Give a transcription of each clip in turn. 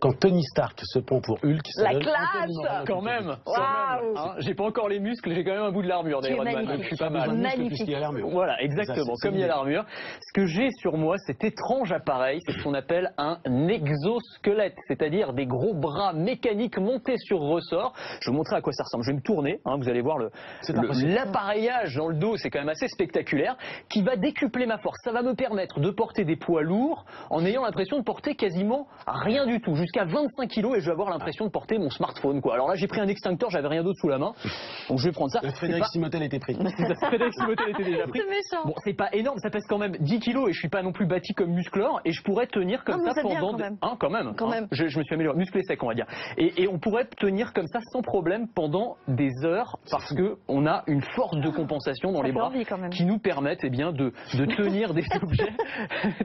Quand Tony Stark se prend pour Hulk, ça La donne classe infiniment rien Quand plus même, vite. Waouh. hein, j'ai pas encore les muscles, j'ai quand même un bout de l'armure Tu es d'Iron Man, magnifique. donc je suis pas mal. Magnifique. Puisqu'il y a l'armure. Voilà, exactement, C'est comme il y a l'idée. l'armure. Ce que j'ai sur moi, cet étrange appareil, c'est ce qu'on appelle un exosquelette, c'est-à-dire des gros bras mécaniques montés sur ressort. Je vais vous montrer à quoi ça ressemble. Je vais me tourner, hein, vous allez voir l'appareillage dans le dos, c'est quand même assez spectaculaire, qui va décupler ma force. Ça va me permettre de porter des poids lourds en ayant l'impression de porter quasiment rien du tout, jusqu'à 25 kilos, et je vais avoir l'impression de porter mon smartphone, quoi. Alors là, j'ai pris un extincteur, j'avais rien d'autre sous la main, donc je vais prendre ça. Frédéric Simotel était pris. Frédéric Simotel était déjà pris. C'est méchant. Bon, c'est pas énorme, ça pèse quand même 10 kilos et je suis pas non plus bâti comme musclore, et je pourrais tenir comme Non, ça vous êtes bien, pendant... quand même. Hein, quand même. Quand même. Je me suis amélioré, musclé sec on va dire. Et on pourrait tenir comme ça sans problème pendant des heures, parce que on a une force de compensation dans Ça les fait bras envie, quand même. qui nous permettent bien, de tenir des objets,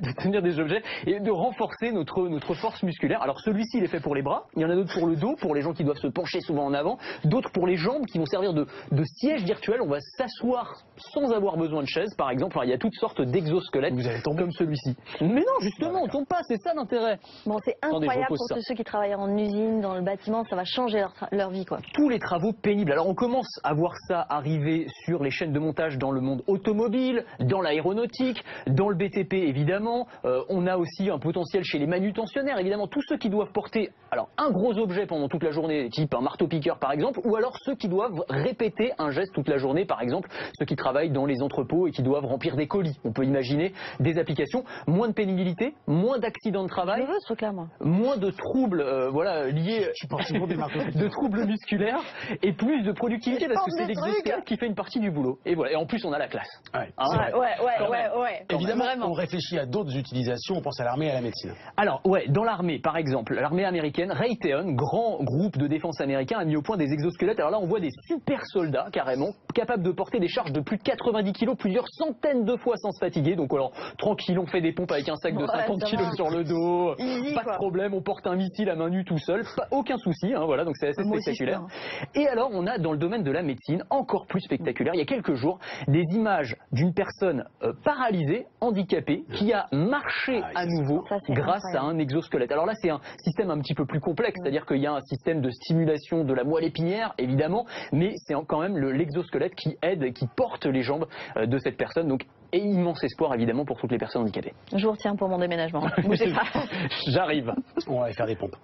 de tenir des objets et de renforcer notre force musculaire. Alors celui-ci il est fait pour les bras, il y en a d'autres pour le dos, pour les gens qui doivent se pencher souvent en avant, d'autres pour les jambes qui vont servir de siège virtuel. On va s'asseoir sans avoir besoin de chaise par exemple. Alors, il y a toutes sortes d'exosquelettes Vous allez tomber. comme celui-ci. Mais non, justement, on tombe pas, c'est ça l'intérêt. Bon, c'est Attendez, je incroyable repose pour ça. tous ceux qui travaillent en usine, dans le bâtiment, ça va changer leur vie, quoi. Tous les travaux pénibles. Alors on commence à voir ça arriver sur les chaînes de montage dans le monde automobile, dans l'aéronautique, dans le BTP évidemment. On a aussi un potentiel chez les manutentionnaires, évidemment, tous ceux qui doivent porter alors un gros objet pendant toute la journée, type un marteau-piqueur par exemple, ou alors ceux qui doivent répéter un geste toute la journée, par exemple ceux qui travaillent dans les entrepôts et qui doivent remplir des colis. On peut imaginer des applications, moins de pénibilité, moins d'accidents de Je travail, le veux, ce truc-là, moi. moins de troubles liés de troubles musculaires et plus de productivité parce que c'est l'exosquelette qui fait une partie du boulot. Et voilà. Et en plus on a la classe. Ouais, Hein, c'est vrai. Ouais. Évidemment, Vraiment. on réfléchit à d'autres utilisations, on pense à l'armée et à la médecine. Alors ouais, dans l'armée par exemple, l'armée américaine, Raytheon, grand groupe de défense américain, a mis au point des exosquelettes. Alors là on voit des super soldats carrément, capables de porter des charges de plus de 90 kilos plusieurs centaines de fois sans se fatiguer. Donc alors tranquille, on fait des pompes avec un sac de 50 ça kilos va. sur le dos, Easy, pas quoi. de problème, on porte un missile à main nue tout seul, aucun souci, hein, voilà, donc c'est assez Moi aussi, spectaculaire. je Et alors on a dans le domaine de la médecine, encore plus spectaculaire, il y a quelques jours, des images d'une personne paralysée, handicapée, qui a marché à nouveau Ça, c'est grâce à un exosquelette. Alors là c'est un système un petit peu plus complexe, c'est-à-dire qu'il y a un système de stimulation de la moelle épinière, évidemment, mais c'est quand même l'exosquelette qui aide, qui porte les jambes de cette personne, donc et immense espoir évidemment pour toutes les personnes handicapées. Je vous retiens pour mon déménagement. Bougez pas. J'arrive. On va aller faire des pompes.